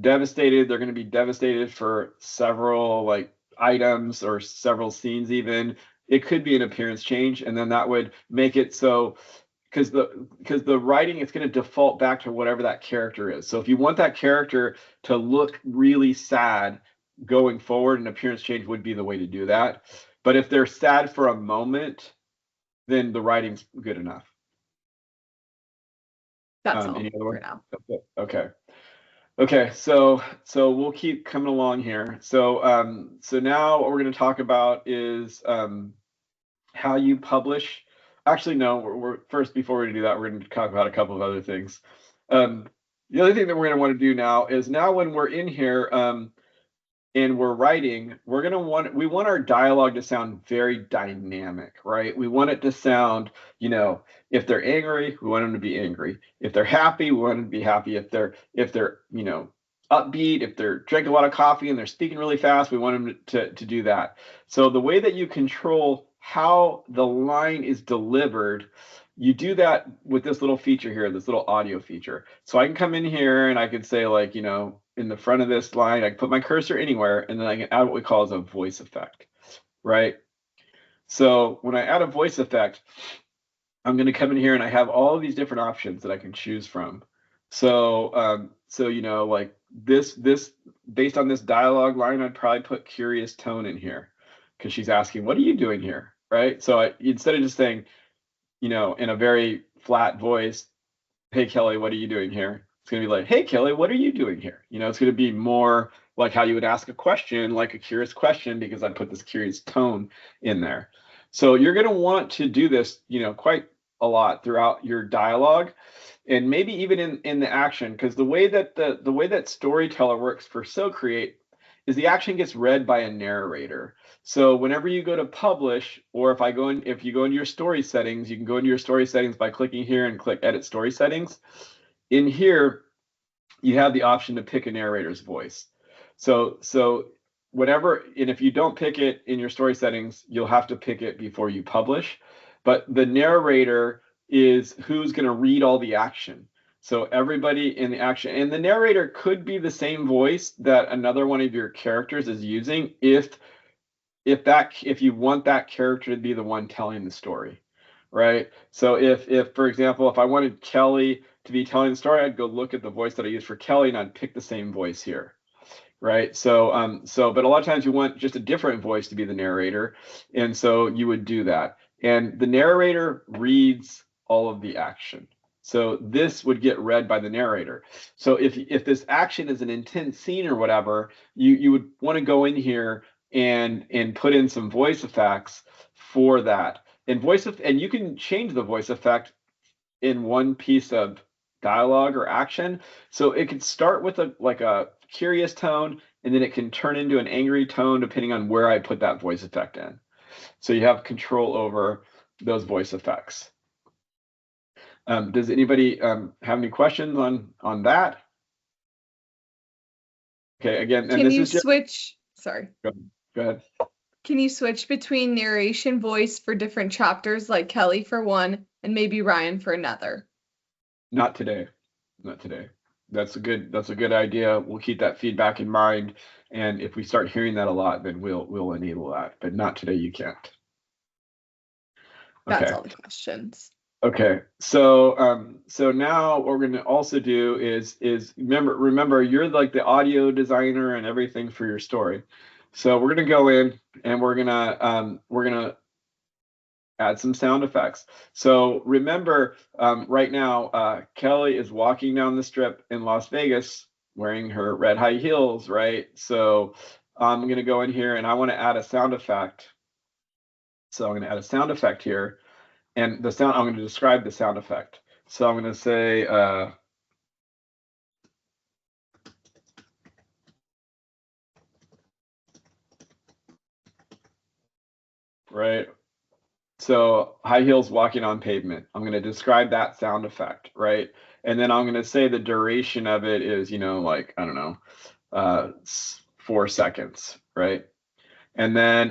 devastated, they're going to be devastated for several like items or several scenes even. It could be an appearance change, and then that would make it so because the writing is going to default back to whatever that character is. So if you want that character to look really sad going forward, an appearance change would be the way to do that. But if they're sad for a moment, then the writing's good enough. That's all any other for one? now. Okay. Okay, so we'll keep coming along here. So so now what we're going to talk about is how you publish. Actually, no, we're first, before we do that, we're going to talk about a couple of other things. The other thing that we're going to want to do now is, now when we're in here and we're writing, we want our dialogue to sound very dynamic, right? We want it to sound, you know, if they're angry, we want them to be angry. If they're happy, we want them to be happy. If they're you know, upbeat, if they're drinking a lot of coffee and they're speaking really fast, we want them to do that. So the way that you control how the line is delivered, you do that with this little feature here, this little audio feature. So I can come in here and I could say, like, you know, in the front of this line, I can put my cursor anywhere, and then I can add what we call as a voice effect, right? So when I add a voice effect, I'm going to come in here and I have all of these different options that I can choose from. So so you know, like this based on this dialogue line, I'd probably put curious tone in here because she's asking, what are you doing here, right? So instead of just saying, you know, in a very flat voice, hey Kelly, what are you doing here? It's going to be like, hey Kelly, what are you doing here? You know, it's going to be more like how you would ask a question, like a curious question, because I put this curious tone in there. So you're going to want to do this, you know, quite a lot throughout your dialogue, and maybe even in the action, because the way that the way that Storyteller works for SoCreate is the action gets read by a narrator. So whenever you go to publish, or if you go into your story settings, you can go into your story settings by clicking here and click edit story settings. In here, you have the option to pick a narrator's voice. So whatever, and if you don't pick it in your story settings, you'll have to pick it before you publish. But the narrator is who's going to read all the action. So everybody in the action, and the narrator could be the same voice that another one of your characters is using if you want that character to be the one telling the story, right? So if for example, if I wanted Kelly to be telling the story, I'd go look at the voice that I use for Kelly and I'd pick the same voice here, right? So but a lot of times you want just a different voice to be the narrator, and so you would do that. And the narrator reads all of the action. So this would get read by the narrator. So if this action is an intense scene or whatever, you would want to go in here and put in some voice effects for that. And you can change the voice effect in one piece of dialogue or action. So it could start with a curious tone, and then it can turn into an angry tone depending on where I put that voice effect in. So you have control over those voice effects. Does anybody have any questions on that? Okay, again, and Can this you is just switch? Sorry. go ahead. Can you switch between narration voice for different chapters, like Kelly for one, and maybe Ryan for another? Not today. Not today. That's a good idea. We'll keep that feedback in mind, and if we start hearing that a lot, then we'll enable that. But not today. You can't. Okay. That's all the questions. Okay. So so now what we're going to also do is remember you're like the audio designer and everything for your story. So we're going to go in and we're going to add some sound effects. So remember, right now, Kelly is walking down the strip in Las Vegas wearing her red high heels, right? So I'm going to go in here and I want to add a sound effect. So I'm going to add a sound effect here, and I'm going to describe the sound effect. So I'm going to say, right? So high heels walking on pavement. I'm going to describe that sound effect, right? And then I'm going to say the duration of it is, you know, like, I don't know, 4 seconds, right? And then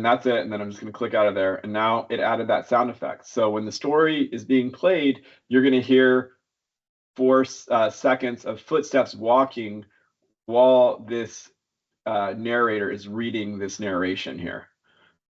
that's it. And then I'm just going to click out of there. And now it added that sound effect. So when the story is being played, you're going to hear 4 seconds of footsteps walking while this narrator is reading this narration here,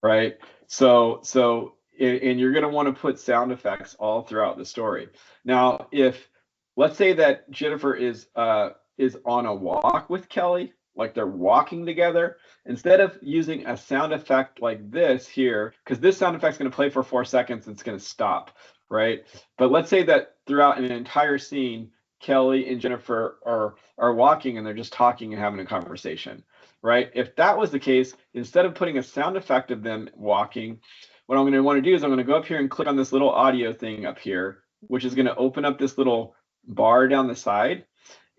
right? So and you're going to want to put sound effects all throughout the story. Now, if let's say that Jennifer is on a walk with Kelly, like they're walking together, instead of using a sound effect like this here, because this sound effect is going to play for 4 seconds, it's going to stop, right? But let's say that throughout an entire scene, Kelly and Jennifer are walking and they're just talking and having a conversation, right? If that was the case, instead of putting a sound effect of them walking, what I'm going to want to do is I'm going to go up here and click on this little audio thing up here, which is going to open up this little bar down the side.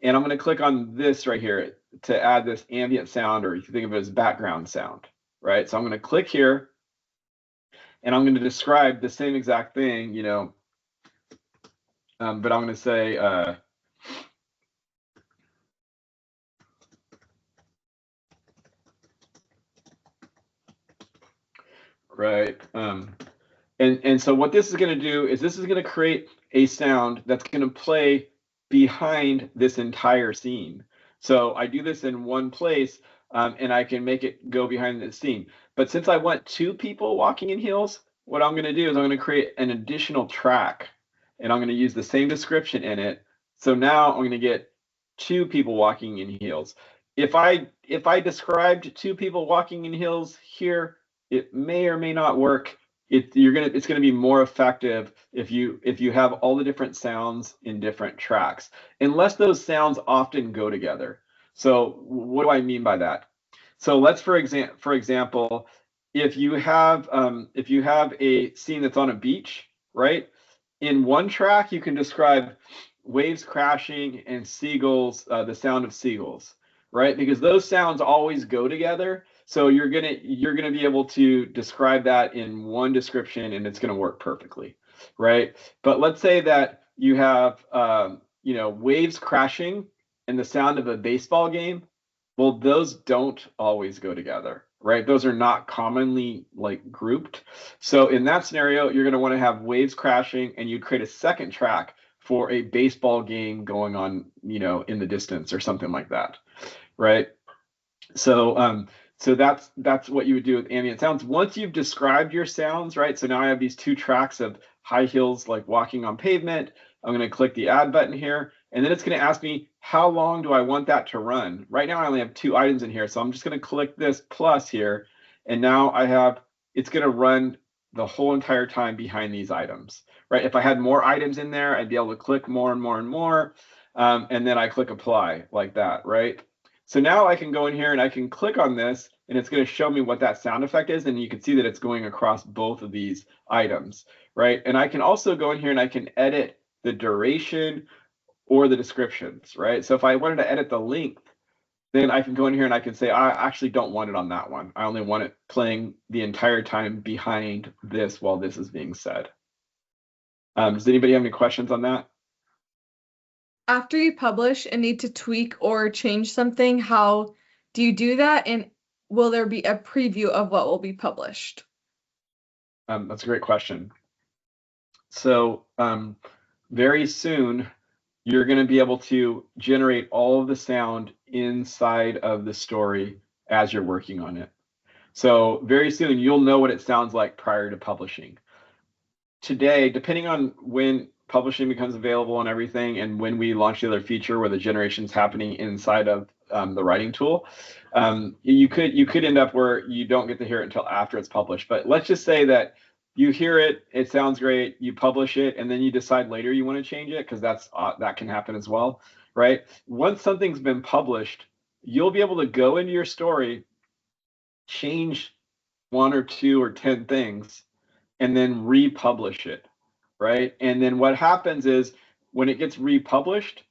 And I'm going to click on this right here to add this ambient sound, or you can think of it as background sound, right? So I'm going to click here and I'm going to describe the same exact thing, you know, but I'm going to say, right. And so what this is going to do is this is going to create a sound that's going to play behind this entire scene. So I do this in one place, and I can make it go behind the scene. But since I want 2 people walking in heels, what I'm going to do is I'm going to create an additional track, and I'm going to use the same description in it. So now I'm going to get 2 people walking in heels. If I described 2 people walking in heels here, it may or may not work. It's gonna be more effective if you have all the different sounds in different tracks, unless those sounds often go together. So what do I mean by that? So let's for example, if you have a scene that's on a beach, right? In one track, you can describe waves crashing and seagulls, the sound of seagulls, right? Because those sounds always go together. So you're gonna be able to describe that in one description, and it's gonna work perfectly, right? But let's say that you have you know, waves crashing and the sound of a baseball game. Well, those don't always go together, right? Those are not commonly like grouped. So in that scenario, you're gonna want to have waves crashing, and you create a second track for a baseball game going on, you know, in the distance or something like that, right? So so that's what you would do with ambient sounds. Once you've described your sounds, right? So now I have these 2 tracks of high heels like walking on pavement. I'm going to click the add button here, and then it's going to ask me how long do I want that to run. Right now I only have 2 items in here, so I'm just going to click this plus here, and now it's going to run the whole entire time behind these items, right? If I had more items in there, I'd be able to click more and more and more, and then I click apply like that, right? So now I can go in here and I can click on this, and it's going to show me what that sound effect is, and you can see that it's going across both of these items, right? And I can also go in here and I can edit the duration or the descriptions, right? So if I wanted to edit the length, then I can go in here and I can say, I actually don't want it on that one. I only want it playing the entire time behind this while this is being said. Does anybody have any questions on that? After you publish and need to tweak or change something, how do you do that? And will there be a preview of what will be published? That's a great question. So very soon, you're going to be able to generate all of the sound inside of the story as you're working on it. So very soon, you'll know what it sounds like prior to publishing. Today, depending on when publishing becomes available and everything, and when we launch the other feature where the generation's happening inside of the writing tool, you could end up where you don't get to hear it until after it's published. But let's just say that you hear it, it sounds great, you publish it, and then you decide later you want to change it, because that can happen as well, right? Once something's been published, you'll be able to go into your story, change 1 or 2 or 10 things, and then republish it, right? And then what happens is when it gets republished,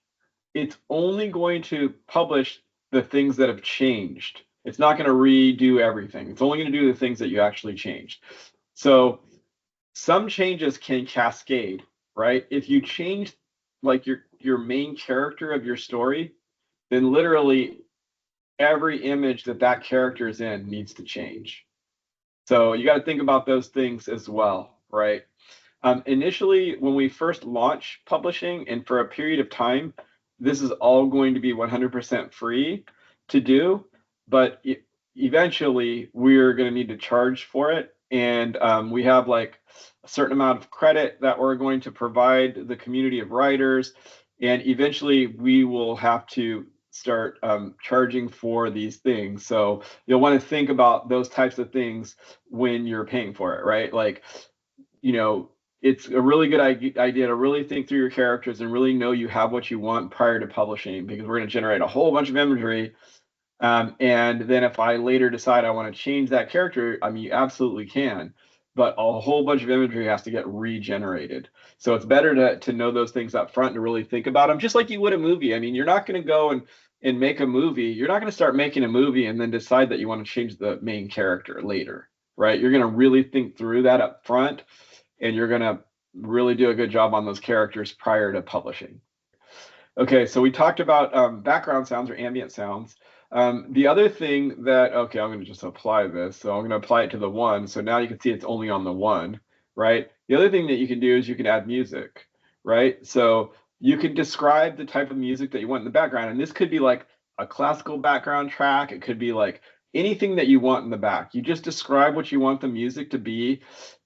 it's only going to publish the things that have changed. It's not going to redo everything. It's only going to do the things that you actually changed. So some changes can cascade, right? If you change like your main character of your story, then literally every image that character is in needs to change. So you got to think about those things as well, right? Initially, when we first launch publishing, and for a period of time, this is all going to be 100% free to do, but eventually we're going to need to charge for it. and we have like a certain amount of credit that we're going to provide the community of writers, and eventually we will have to start charging for these things. So you'll want to think about those types of things when you're paying for it, right? Like, you know, it's a really good idea to really think through your characters and really know you have what you want prior to publishing, because we're going to generate a whole bunch of imagery. And then if I later decide I want to change that character, I mean, you absolutely can, but a whole bunch of imagery has to get regenerated. So it's better to know those things up front, to really think about them, just like you would a movie. I mean, you're not going to go and make a movie. You're not going to start making a movie and then decide that you want to change the main character later, right? You're going to really think through that up front, and you're going to really do a good job on those characters prior to publishing. Okay, so we talked about background sounds or ambient sounds. The other thing that, okay, I'm going to just apply this. So I'm going to apply it to the one. So now you can see it's only on the one, right? The other thing that you can do is you can add music, right? So you can describe the type of music that you want in the background. And this could be like a classical background track. It could be like anything that you want in the back. You just describe what you want the music to be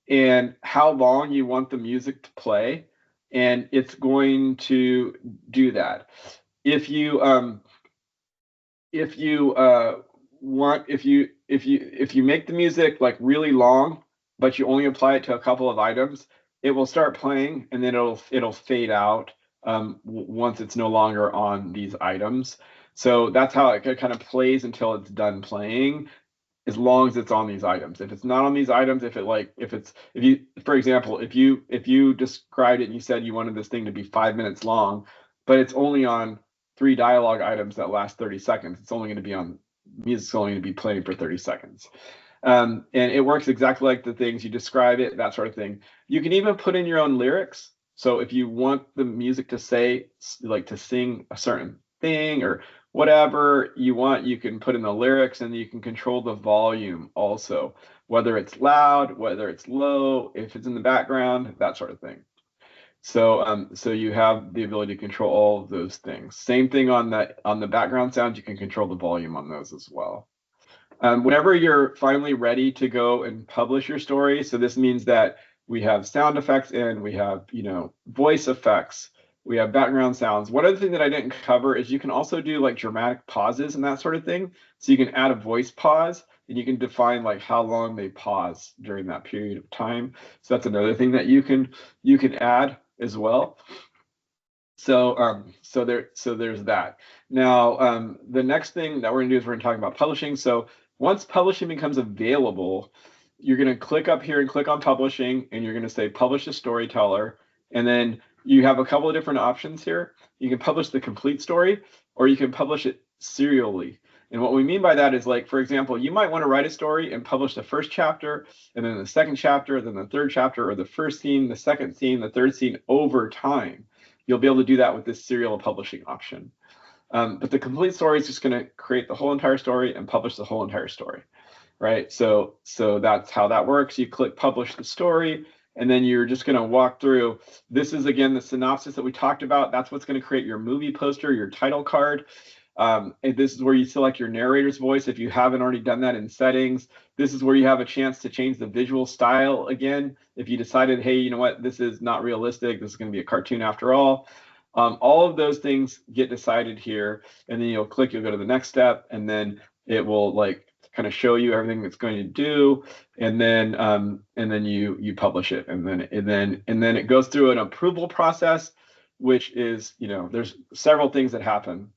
and how long you want the music to play, and it's going to do that. If you want if you make the music like really long, but you only apply it to a couple of items, it will start playing and then it'll fade out once it's no longer on these items. So that's how it kind of plays until it's done playing, as long as it's on these items. If it's not on these items, if you, for example, if you described it and you said you wanted this thing to be 5 minutes long, but it's only on 3 dialogue items that last 30 seconds, it's only going to be on music's only going to be playing for 30 seconds. And it works exactly like the things you describe it, that sort of thing. You can even put in your own lyrics. So if you want the music to say, like to sing a certain thing or whatever you want, you can put in the lyrics, and you can control the volume also, whether it's loud, whether it's low, if it's in the background, that sort of thing. So you have the ability to control all of those things. Same thing on the background sounds, you can control the volume on those as well. Whenever you're finally ready to go and publish your story, so this means that we have sound effects in, we have, voice effects, we have background sounds. One other thing that I didn't cover is you can also do like dramatic pauses and that sort of thing. So you can add a voice pause, and you can define like how long they pause during that period of time. So that's another thing that you can add as well. So there's that. Now, the next thing that we're going to do is we're going to talk about publishing. So once publishing becomes available, you're going to click up here and click on publishing, and you're going to say publish a storyteller. And then you have a couple of different options here. You can publish the complete story, or you can publish it serially. And what we mean by that is, like, for example, you might want to write a story and publish the first chapter, and then the second chapter, then the third chapter, or the first scene, the second scene, the third scene over time. You'll be able to do that with this serial publishing option. But the complete story is just going to create the whole entire story and publish the whole entire story, right? So that's how that works. You click publish the story, and then you're just going to walk through. This is, again, the synopsis that we talked about. That's what's going to create your movie poster, your title card. And this is where you select your narrator's voice if you haven't already done that in settings. This is where you have a chance to change the visual style again. If you decided, hey, you know what, this is not realistic, this is going to be a cartoon after all. All of those things get decided here, and then you'll go to the next step, and then it will like kind of show you everything it's going to do, and then you publish it, and then it goes through an approval process, which is, there's several things that happen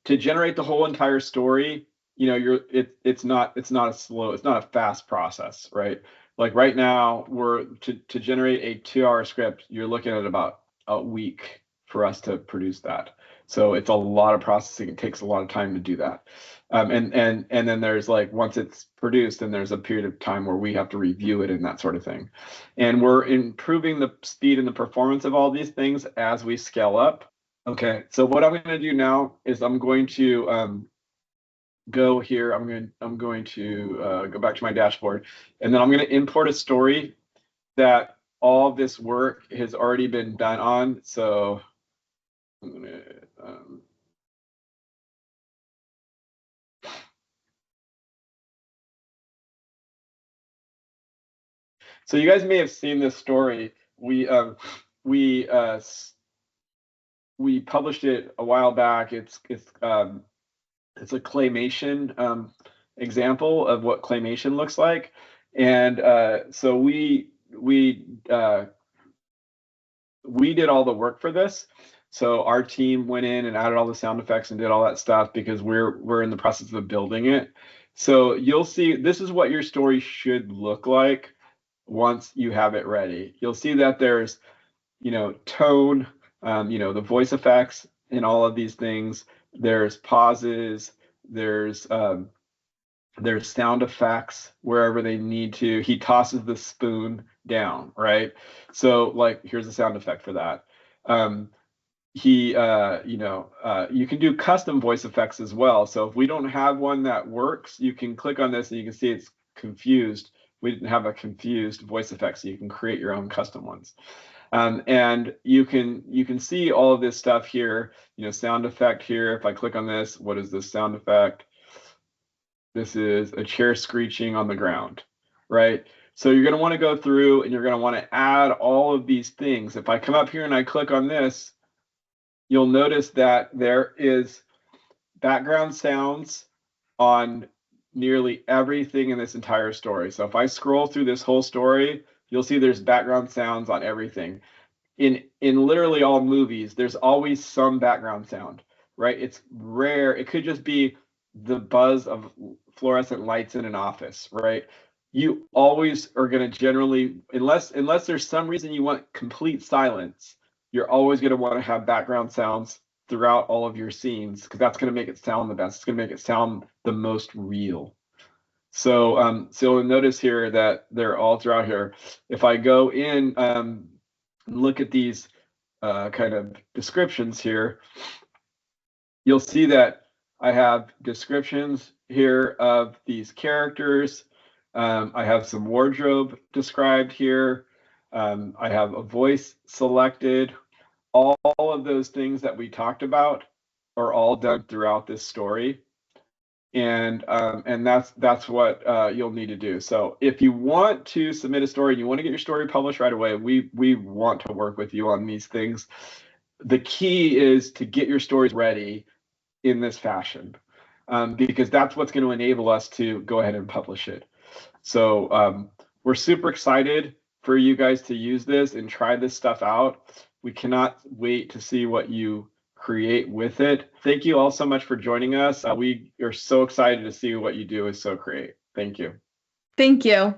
to generate the whole entire story. It's not a fast process, right? Like right now, we're to generate a 2-hour script, you're looking at about a week for us to produce that. So it's a lot of processing. It takes a lot of time to do that. And then there's like, once it's produced, then there's a period of time where we have to review it and that sort of thing. And we're improving the speed and the performance of all these things as we scale up. Okay, so what I'm going to do now is I'm going to go here. I'm going to go back to my dashboard, and then I'm going to import a story that all of this work has already been done on. So I'm going to So you guys may have seen this story. We published it a while back. It's a claymation example of what claymation looks like, and so we did all the work for this. So our team went in and added all the sound effects and did all that stuff because we're in the process of building it. So you'll see this is what your story should look like once you have it ready. You'll see that there's, tone, the voice effects in all of these things. There's pauses. There's sound effects wherever they need to. He tosses the spoon down, right? So like, here's a sound effect for that. You can do custom voice effects as well. So if we don't have one that works, you can click on this and you can see it's confused. We didn't have a confused voice effect, so you can create your own custom ones. And you can see all of this stuff here, sound effect here. If I click on this, what is this sound effect? This is a chair screeching on the ground, right? So you're going to want to go through and you're going to want to add all of these things. If I come up here and I click on this, you'll notice that there is background sounds on nearly everything in this entire story. So if I scroll through this whole story, you'll see there's background sounds on everything. In literally all movies, there's always some background sound, right? It's rare. It could just be the buzz of fluorescent lights in an office, right? You always are going to generally, unless there's some reason you want complete silence, you're always going to want to have background sounds throughout all of your scenes, because that's going to make it sound the best. It's going to make it sound the most real. So you'll notice here that they're all throughout here. If I go in and look at these kind of descriptions here, you'll see that I have descriptions here of these characters. I have some wardrobe described here. I have a voice selected. All of those things that we talked about are all done throughout this story. And that's what you'll need to do. So if you want to submit a story and you want to get your story published right away, we want to work with you on these things. The key is to get your stories ready in this fashion, because that's what's going to enable us to go ahead and publish it. So we're super excited for you guys to use this and try this stuff out. We cannot wait to see what you create with it. Thank you all so much for joining us. We are so excited to see what you do with SoCreate. Thank you. Thank you.